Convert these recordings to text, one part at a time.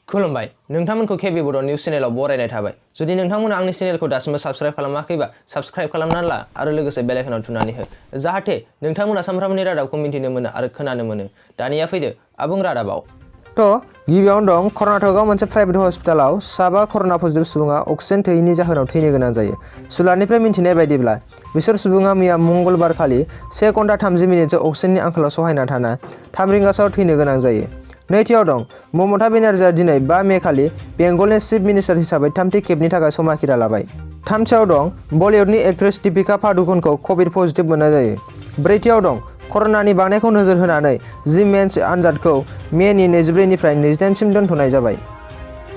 खुलुमबाय नोंथांमोनखौ केबि बड' निउज चेनेलाव बरायनाय थाबाय। जुदि नोंथांमोना आंनि चेनेलखौ दासिमबो साबस्क्राइब खालामाखैबा साबस्क्राइब खालामनानै ला आरो लोगोसे बेल आइकनआव थुनानै हो जाहाथे नोंथांमोना सानफ्रामबोनि रादाबखौ मिन्थिनो मोनो आरो खोनानो मोनो। दानिया फैदो आबुं रादाबाव। गिबियावनो दं कर्नाटकआव मोनसे प्राइभेट हस्पिटालाव 7 कर'ना पजिटिभ सुबुङा अक्सिजेन थोयैनि जाहोनाव थैनो गोनां जायो। सुलादनिफ्राय मिन्थिनाय बायदिब्ला बिसोर सुबुङा मैया मंगलबार खालि 1 घन्टा 30 मिनिटसो अक्सिजेननि आंखालाव सहायना थाना 3 रिंगासोआव थैनो गोनां जायो। नैथियाव दं ममता बेनार्जीआ दिनै 5 मे खालि बेंगलनि चिफ मिनिस्टार हिसाबै थामथि खेबनि थाखाय समायखिरा लाबाय। थामथियाव दं बलिउडनि एक्ट्रेस दीपिका पादुकणखौ कभिड पजिटिभ मोननाय जायो। ब्रैथियाव दं कर'नानि बांनायखौ नोजोर होनानै जि मेन्स आनजादखौ मेनि 24 निफ्राय 28 सिम दोनथ'नाय जाबाय।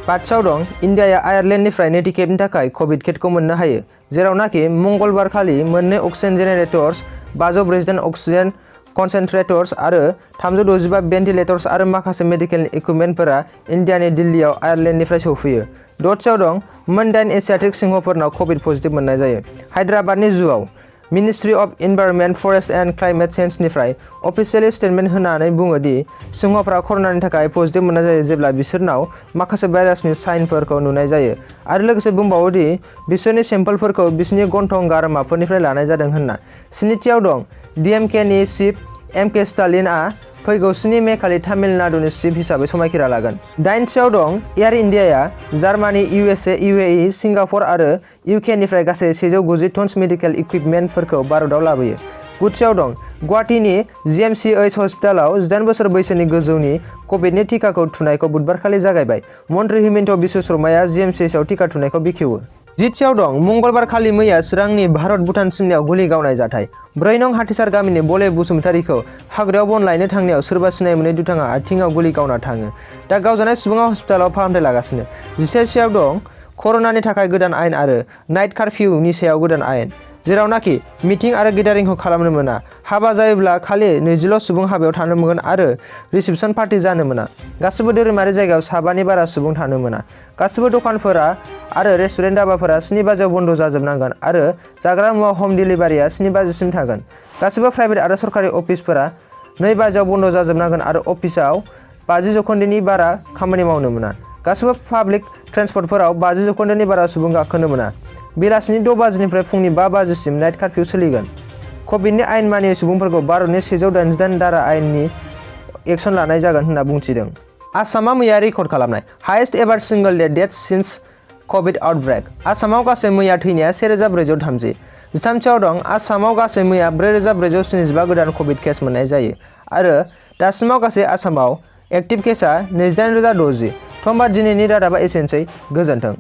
पाँचआव दं इन्डियाया आयारलेन्डनिफ्राय नैथि खेबनि थाखाय कभिड किटखौ मोननो हायो, जेरावनाखि मंगलबार खालि मोननै अक्सिजेन जेनेरेटर्स, 548 अक्सिजेन कनसेन्ट्रेटर्स आरो 365 भेन्टिलेटर्स आरो माखासे मेडिकेल इकुइपमेन्टफोरा इन्डियानि दिल्लीआव आयारलेन्डनिफ्राय सौफैयो। दथियाव दं मोन 8 एसियाटिक सिंहफोरनाव कभिड पजिटिभ मोननाय जायो। हायद्राबादनि जुआव ministry of environment, forest and climate चेन्जनिफ्राय अफिसियेलि स्टेटमेन्ट होनानै बुङो दि सिंहफोरा कर'नानि थाखाय पजिटिभ मोननाय जायो जेब्ला बिसोरनाव माखासे भाइरासनि साइनफोरखौ नुनाय जायो आरो लोगोसे बुंबावो दि बिसोरनि सेम्पोलफोरखौ बिसोरनि गन्थं गारामाफोरनिफ्राय लानाय जादों होनना। स्निथियाव दं डीएमकेनि चिफ एमके स्टालिनआ फैगौ 7 मे खालि तामिलनाडुनि चिफ हिसाबै समायखिरा लागोन। दाइनथियाव दं एयार इन्डियाया जार्मानी, इउएसए, इउएई, सिंगापुर आरो इउकेनिफ्राय गासै 190 टन्स मेडिकेल इकुइपमेन्टफोरखौ भारतआव लाबोयो। गुथियाव दं गुवाहाटीनि जिएमसिएइच हस्पिटालाव 18 बोसोर बैसोनि गोजौनि कभिडनि टिकाखौ थुनायखौ बुधबारखालि जागायबाय। मन्त्रि हिमन्त बिश्व शर्माया जिएमसिएइचआव टिका थुनायखौ बेखेवो। जिथियाव दं मंगलबार खालि मैया चिरांनि भारत-भुटान सिमनायाव गुलि गावनाय जाथाय। 4 नं हाथिसार गामिनि बले बसुमतारीखौ हाग्रायाव बन लायनो थांनायाव सोरबा सिनाय मोनै दुथाङा आथिंआव गुलि गावना थाङो। दा गावजानाय सुबुङा हस्पिटालाव फाहामथाय लागासिनो। 18थियाव दं कर'नानि थाखाय गोदान आयेन आरो नाइट कारफिउनि सायाव गोदान आयेन, जेरावनाखि मिटिं आरो गेदारिंखौ खालामनो मोना। हाबा जायोब्ला खालि 20ल' सुबुं हाबायाव थानो मोनगोन आरो रिसेपसन पार्टी जानो मोना। गासिबो धोरोमारि जायगायाव 7 नि बारा सुबुं थानो मोना। गासिबो दखानफोरा आरो रेस्टुरेन्ट दाबाफोरा 7 बाजियाव बन्द जाजोबनांगोन आरो जाग्रा मुवा हम डिलिभारिया 7 बाजिसिम थागोन। गासिबो प्राइभेट आरो सरकारि अफिसफोरा 2 बाजियाव बन्द जाजोबनांगोन आरो अफिसाव 50% नि बारा खामानि मावनो मोना। गासिबो पाब्लिक ट्रेन्सपर्टफोराव 50% नि बारा सुबुं गाखोनो मोना। बेलासिनि 6 बाजिनिफ्राय फुंनि 5 बाजिसिम नाइट कारफिउ सोलिगोन। कभिडनि आयेन मानियै सुबुंफोरखौ भारतनि 188 धारा आयेननि एक्सन लानाय जागोन होनना बुंथिदों। आसामा मैया रेकर्ड खालामनाय highest ever single day deaths since Covid outbreak. आसामाव गासै मैया थैनाया 1430। 13थियाव दं आसामाव गासै मैया 4475 गोदान कभिड केस मोननाय जायो आरो दासिमाव गासै आसामाव एक्टिभ केसआ 28060। दिनैनि रादाबा एसेनोसै। गोजोन्थों।